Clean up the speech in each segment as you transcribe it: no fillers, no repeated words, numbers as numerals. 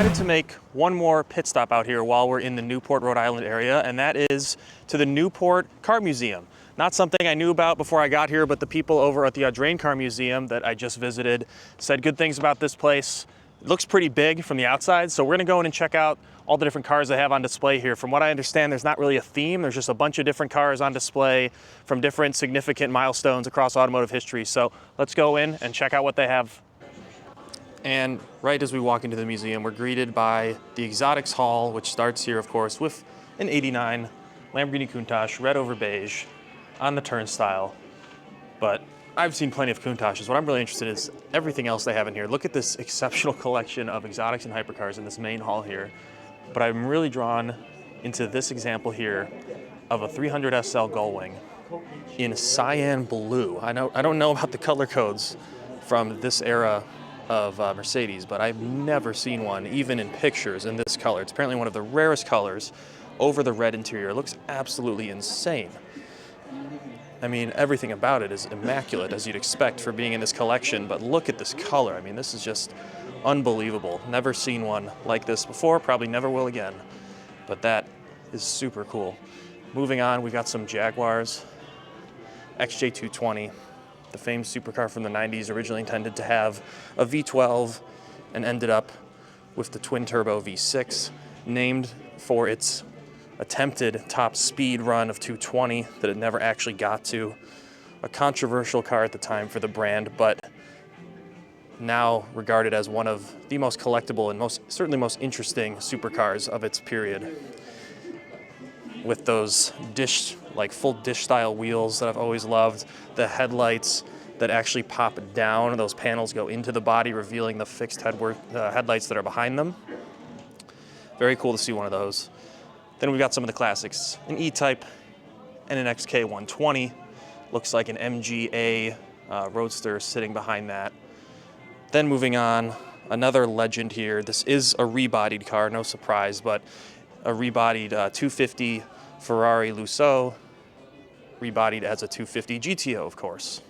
decided to make one more pit stop out here while we're in the Newport, Rhode Island area, and that is to the Newport Car Museum. Not something I knew about before I got here, but the people over at the Audrain Concours Museum that I just visited said good things about this place. It looks pretty big from the outside, so we're gonna go in and check out all the different cars they have on display here. From what I understand, there's not really a theme. There's just a bunch of different cars on display from different significant milestones across automotive history. So let's go in and check out what they have. And right as we walk into the museum, we're greeted by the Exotics Hall, which starts here, of course, with an '89 Lamborghini Countach, red over beige, on the turnstile. But I've seen plenty of Countaches. What I'm really interested in is everything else they have in here. Look at this exceptional collection of exotics and hypercars in this main hall here. But I'm really drawn into this example here of a 300 SL gullwing in cyan blue. I don't know about the color codes from this era of Mercedes, but I've never seen one, even in pictures, in this color. It's apparently one of the rarest colors over the red interior. It looks absolutely insane. I mean, everything about it is immaculate, as you'd expect for being in this collection, but look at this color. I mean, this is just unbelievable. Never seen one like this before, probably never will again, but that is super cool. Moving on, we've got some Jaguars, XJ220, the famed supercar from the 90s, originally intended to have a V12 and ended up with the twin-turbo V6, named for its attempted top speed run of 220 that it never actually got to. A controversial car at the time for the brand, but now regarded as one of the most collectible and certainly most interesting supercars of its period. With those full dish style wheels that I've always loved, the headlights that actually pop down, those panels go into the body, revealing the fixed headlights that are behind them. Very cool to see one of those. Then we've got some of the classics, an E-Type and an XK120. Looks like an MGA Roadster sitting behind that. Then moving on, another legend here. This is a rebodied car, no surprise, but a rebodied 250 Ferrari Lusso, rebodied as a 250 GTO, of course.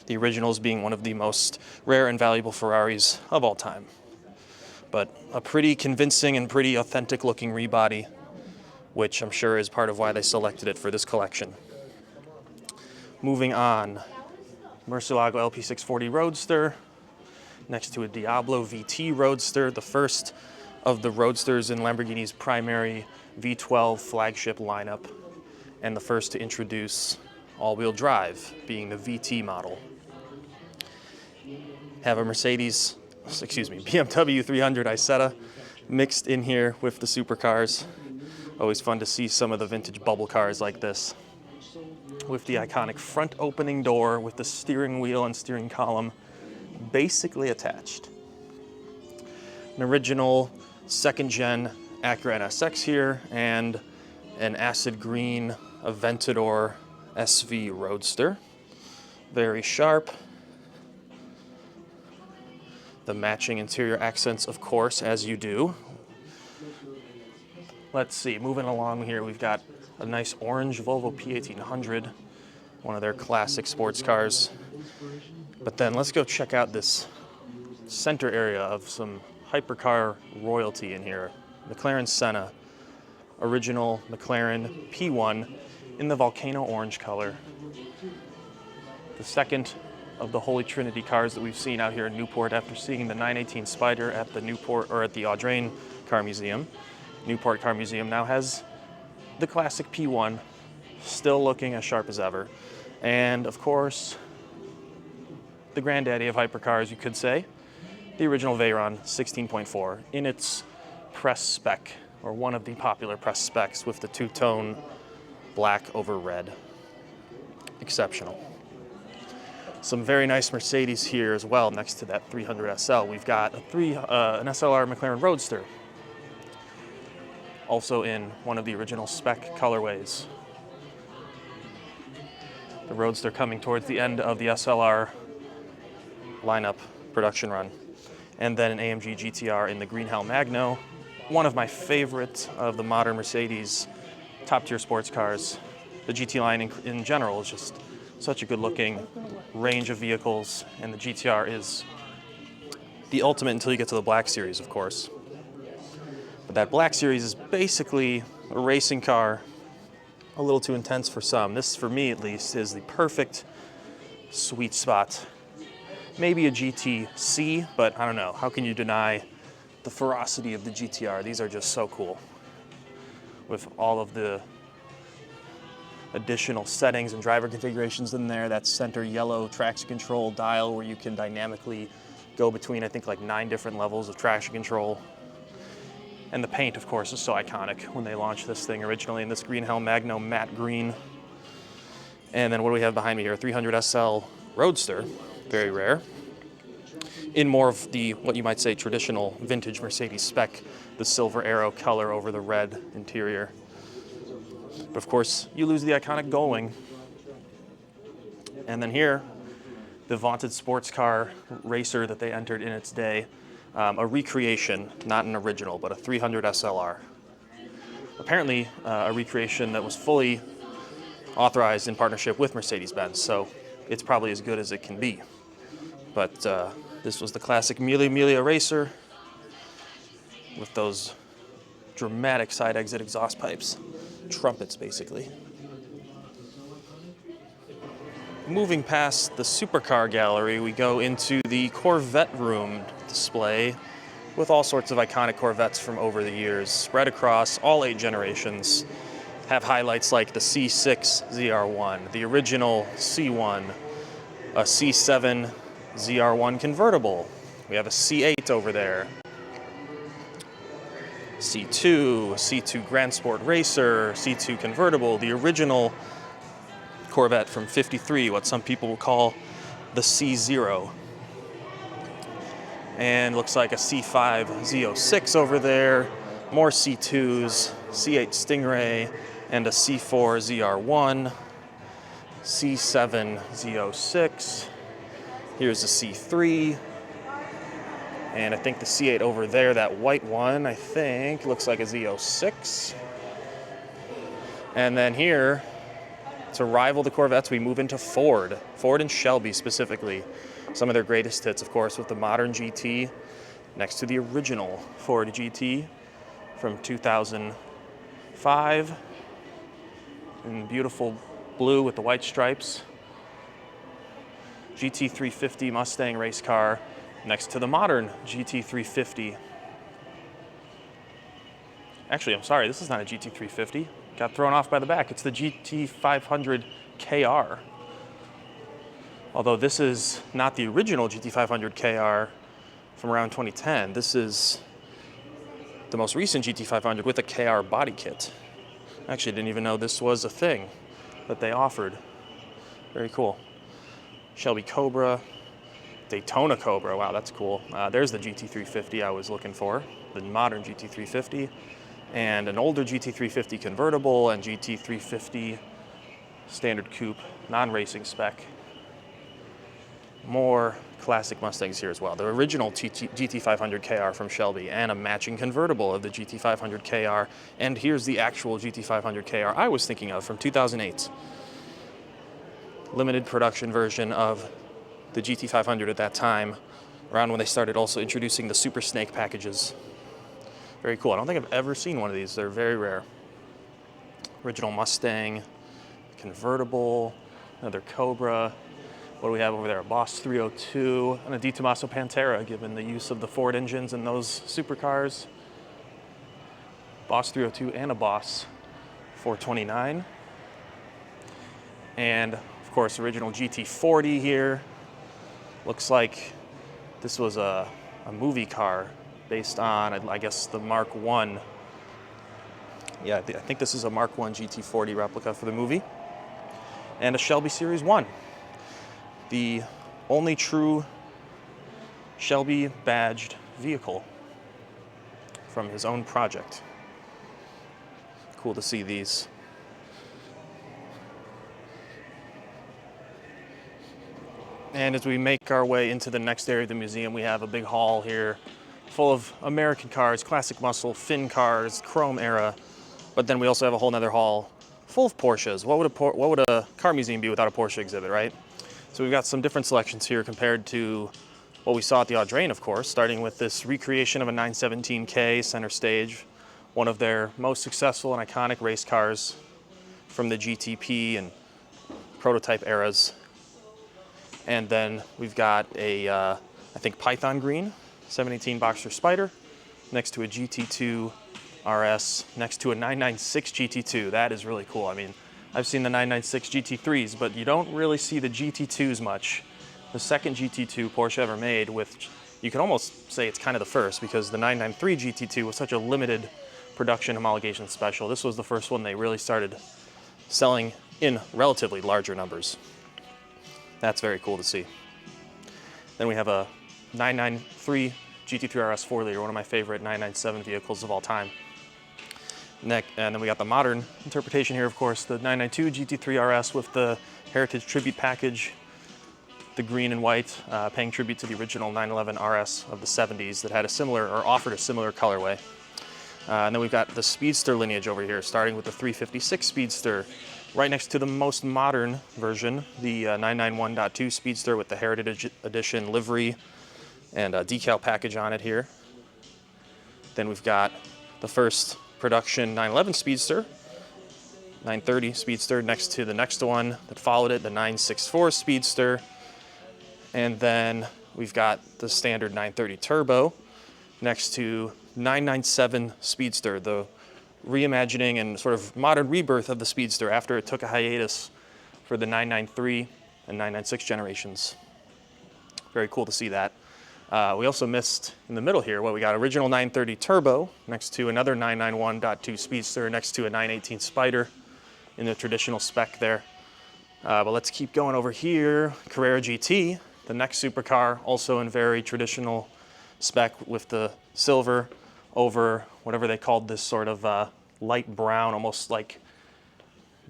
The originals being one of the most rare and valuable Ferraris of all time. But a pretty convincing and pretty authentic looking rebody, which I'm sure is part of why they selected it for this collection. Moving on, Murcielago LP640 Roadster, next to a Diablo VT Roadster, the first of the Roadsters in Lamborghini's primary V12 flagship lineup, and the first to introduce all-wheel drive, being the VT model. Have a BMW 300 Isetta mixed in here with the supercars. Always fun to see some of the vintage bubble cars like this, with the iconic front opening door with the steering wheel and steering column basically attached. An original second-gen Acura NSX here, and an acid green Aventador SV Roadster. Very sharp. The matching interior accents, of course, as you do. Let's see, moving along here, we've got a nice orange Volvo P1800, one of their classic sports cars. But then let's go check out this center area of some hypercar royalty in here. McLaren Senna, original McLaren P1 in the volcano orange color. The second of the Holy Trinity cars that we've seen out here in Newport after seeing the 918 Spider at the Audrain Car Museum. Newport Car Museum now has the classic P1, still looking as sharp as ever. And of course, the granddaddy of hypercars, you could say, the original Veyron 16.4 in its press spec, or one of the popular press specs, with the two-tone black over red. Exceptional. Some very nice Mercedes here as well next to that 300 SL. We've got an SLR McLaren Roadster, also in one of the original spec colorways. The Roadster coming towards the end of the SLR lineup production run. And then an AMG GTR in the Green Hell Magno, one of my favorite of the modern Mercedes top-tier sports cars. The GT line in general is just such a good-looking range of vehicles, and the GTR is the ultimate until you get to the Black Series, of course. But that Black Series is basically a racing car, a little too intense for some. This, for me at least, is the perfect sweet spot. Maybe a GTC, but I don't know. How can you deny the ferocity of the GTR? These are just so cool. With all of the additional settings and driver configurations in there, that center yellow traction control dial where you can dynamically go between, I think, like 9 different levels of traction control. And the paint, of course, is so iconic when they launched this thing originally in this Greenhelm Magno matte green. And then what do we have behind me here? A 300 SL Roadster, very rare. In more of the, what you might say, traditional vintage Mercedes spec, the silver arrow color over the red interior. But of course, you lose the iconic gullwing. And then here, the vaunted sports car racer that they entered in its day, a recreation, not an original, but a 300 SLR. Apparently, a recreation that was fully authorized in partnership with Mercedes-Benz, so it's probably as good as it can be. But this was the classic Mille Miglia racer with those dramatic side exit exhaust pipes, trumpets basically. Moving past the supercar gallery, we go into the Corvette room display with all sorts of iconic Corvettes from over the years, spread across all 8 generations. Have highlights like the C6 ZR1, the original C1, a C7 ZR1 convertible. We have a C8 over there. C2, C2 Grand Sport Racer, C2 convertible, the original Corvette from '53, what some people will call the C0. And looks like a C5 Z06 over there, more C2s, C8 Stingray, and a C4 ZR1, C7 Z06. Here's a C3, and I think the C8 over there, that white one, I think, looks like a Z06. And then here, to rival the Corvettes, we move into Ford and Shelby specifically. Some of their greatest hits, of course, with the modern GT next to the original Ford GT from 2005 in beautiful blue with the white stripes. GT350 Mustang race car next to the modern GT350. Actually, I'm sorry, this is not a GT350. Got thrown off by the back. It's the GT500 KR. Although this is not the original GT500 KR from around 2010. This is the most recent GT500 with a KR body kit. Actually, didn't even know this was a thing that they offered. Very cool. Shelby Cobra, Daytona Cobra. Wow, that's cool. There's the GT350 I was looking for, the modern GT350. And an older GT350 convertible and GT350 standard coupe, non-racing spec. More classic Mustangs here as well. The original GT500 KR from Shelby and a matching convertible of the GT500 KR. And here's the actual GT500 KR I was thinking of from 2008. Limited production version of the GT500 at that time, around when they started also introducing the Super Snake packages. Very cool. I don't think I've ever seen one of these. They're very rare. Original Mustang, convertible, another Cobra. What do we have over there? A Boss 302 and a Di Tommaso Pantera, given the use of the Ford engines in those supercars. Boss 302 and a Boss 429. And, of course, original GT40 here. Looks like this was a movie car based on, I guess, the Mark I. Yeah, I think this is a Mark I GT40 replica for the movie. And a Shelby Series 1. The only true Shelby badged vehicle from his own project. Cool to see these. And as we make our way into the next area of the museum, we have a big hall here full of American cars, classic muscle, Finn cars, chrome era. But then we also have a whole nother hall full of Porsches. What would a car museum be without a Porsche exhibit, right? So we've got some different selections here compared to what we saw at the Audrain, of course, starting with this recreation of a 917K center stage, one of their most successful and iconic race cars from the GTP and prototype eras. And then we've got a, I think, Python green 718 Boxster Spider next to a GT2 RS, next to a 996 GT2. That is really cool. I mean, I've seen the 996 GT3s, but you don't really see the GT2s much. The second GT2 Porsche ever made, with, you can almost say it's kind of the first, because the 993 GT2 was such a limited production homologation special. This was the first one they really started selling in relatively larger numbers. That's very cool to see. Then we have a 993 GT3 RS 4-liter, one of my favorite 997 vehicles of all time. And then we got the modern interpretation here, of course, the 992 GT3 RS with the Heritage Tribute Package, the green and white, paying tribute to the original 911 RS of the 70s that had a similar, or offered a similar colorway. And then we've got the Speedster lineage over here, starting with the 356 Speedster, right next to the most modern version, the 991.2 Speedster with the Heritage Edition livery and a decal package on it here. Then we've got the first production 911 Speedster, 930 Speedster next to the next one that followed it, the 964 Speedster. And then we've got the standard 930 Turbo next to 997 Speedster, the reimagining and sort of modern rebirth of the Speedster after it took a hiatus for the 993 and 996 generations. Very cool to see that. We also missed in the middle here, we got original 930 Turbo next to another 991.2 Speedster next to a 918 Spider in the traditional spec there. But let's keep going over here. Carrera GT, the next supercar, also in very traditional spec with the silver over whatever they called this sort of light brown, almost like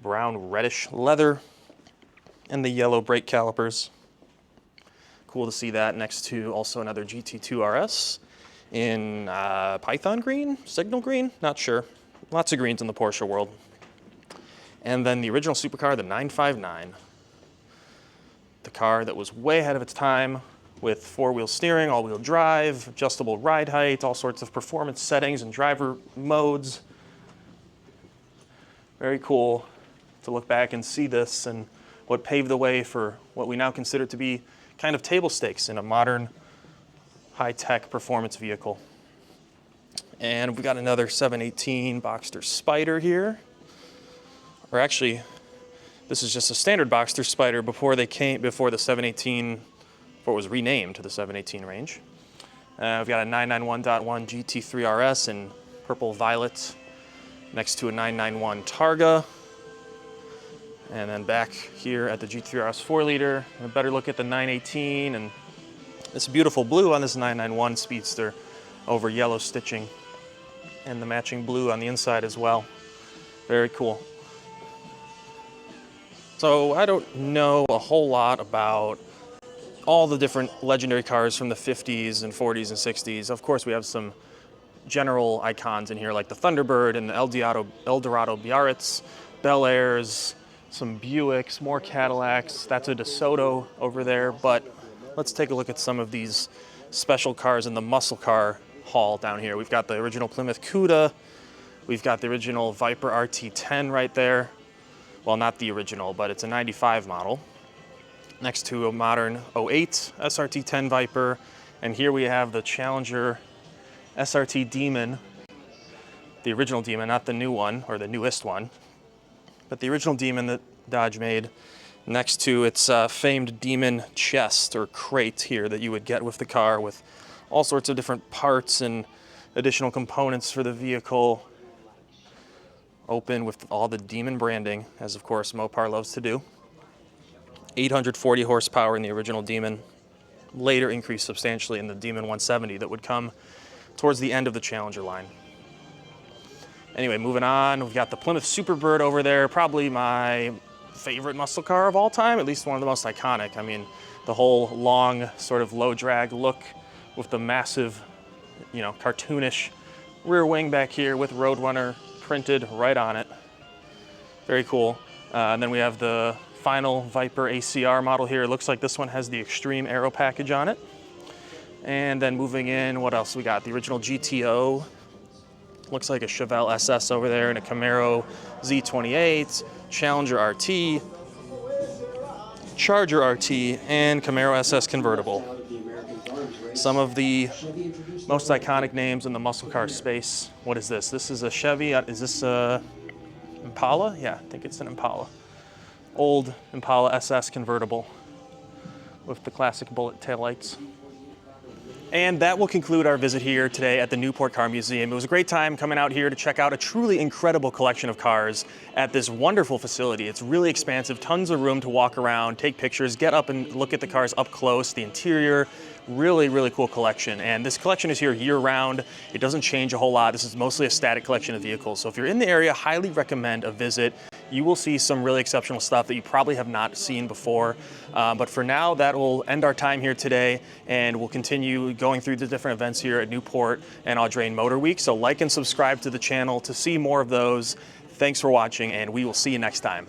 brown reddish leather, and the yellow brake calipers. Cool to see that next to also another GT2 RS in Python green, signal green, not sure. Lots of greens in the Porsche world. And then the original supercar, the 959. The car that was way ahead of its time with four-wheel steering, all-wheel drive, adjustable ride height, all sorts of performance settings and driver modes. Very cool to look back and see this and what paved the way for what we now consider to be kind of table stakes in a modern, high-tech performance vehicle. And we got another 718 Boxster Spider here. Or actually, this is just a standard Boxster Spider before the 718, before it was renamed to the 718 range. We've got a 991.1 GT3 RS in purple violet next to a 991 Targa. And then back here at the GT3 RS 4-liter, a better look at the 918 and this beautiful blue on this 991 Speedster over yellow stitching and the matching blue on the inside as well. Very cool. So I don't know a whole lot about all the different legendary cars from the 50s and 40s and 60s. Of course, we have some general icons in here like the Thunderbird and the Eldorado Biarritz, Bel Airs, some Buicks, more Cadillacs. That's a DeSoto over there. But let's take a look at some of these special cars in the muscle car hall down here. We've got the original Plymouth Cuda. We've got the original Viper RT10 right there. Well, not the original, but it's a 95 model. Next to a modern 08 SRT10 Viper. And here we have the Challenger SRT Demon, the original Demon, not the new one, or the newest one, but the original Demon that Dodge made, next to its famed Demon chest or crate here that you would get with the car with all sorts of different parts and additional components for the vehicle. Open with all the Demon branding, as of course Mopar loves to do. 840 horsepower in the original Demon, later increased substantially in the Demon 170 that would come towards the end of the Challenger line. Anyway, moving on, we've got the Plymouth Superbird over there, probably my favorite muscle car of all time, at least one of the most iconic. I mean, the whole long, sort of low drag look with the massive, cartoonish rear wing back here with Roadrunner printed right on it. Very cool. And then we have the final Viper ACR model here. It looks like this one has the Extreme Aero package on it. And then moving in, what else we got? The original GTO. Looks like a Chevelle SS over there and a Camaro Z28, Challenger RT, Charger RT, and Camaro SS convertible. Some of the most iconic names in the muscle car space. What is this? This is a Chevy. Is this a Impala? Yeah, I think it's an Impala. Old Impala SS convertible with the classic bullet taillights. And that will conclude our visit here today at the Newport Car Museum. It was a great time coming out here to check out a truly incredible collection of cars at this wonderful facility. It's really expansive, tons of room to walk around, take pictures, get up and look at the cars up close, the interior. Really, really cool collection. And this collection is here year-round. It doesn't change a whole lot. This is mostly a static collection of vehicles. So if you're in the area, highly recommend a visit. You will see some really exceptional stuff that you probably have not seen before. But for now, that will end our time here today, and we'll continue going through the different events here at Newport and Audrain Motor Week. So like and subscribe to the channel to see more of those. Thanks for watching, and we will see you next time.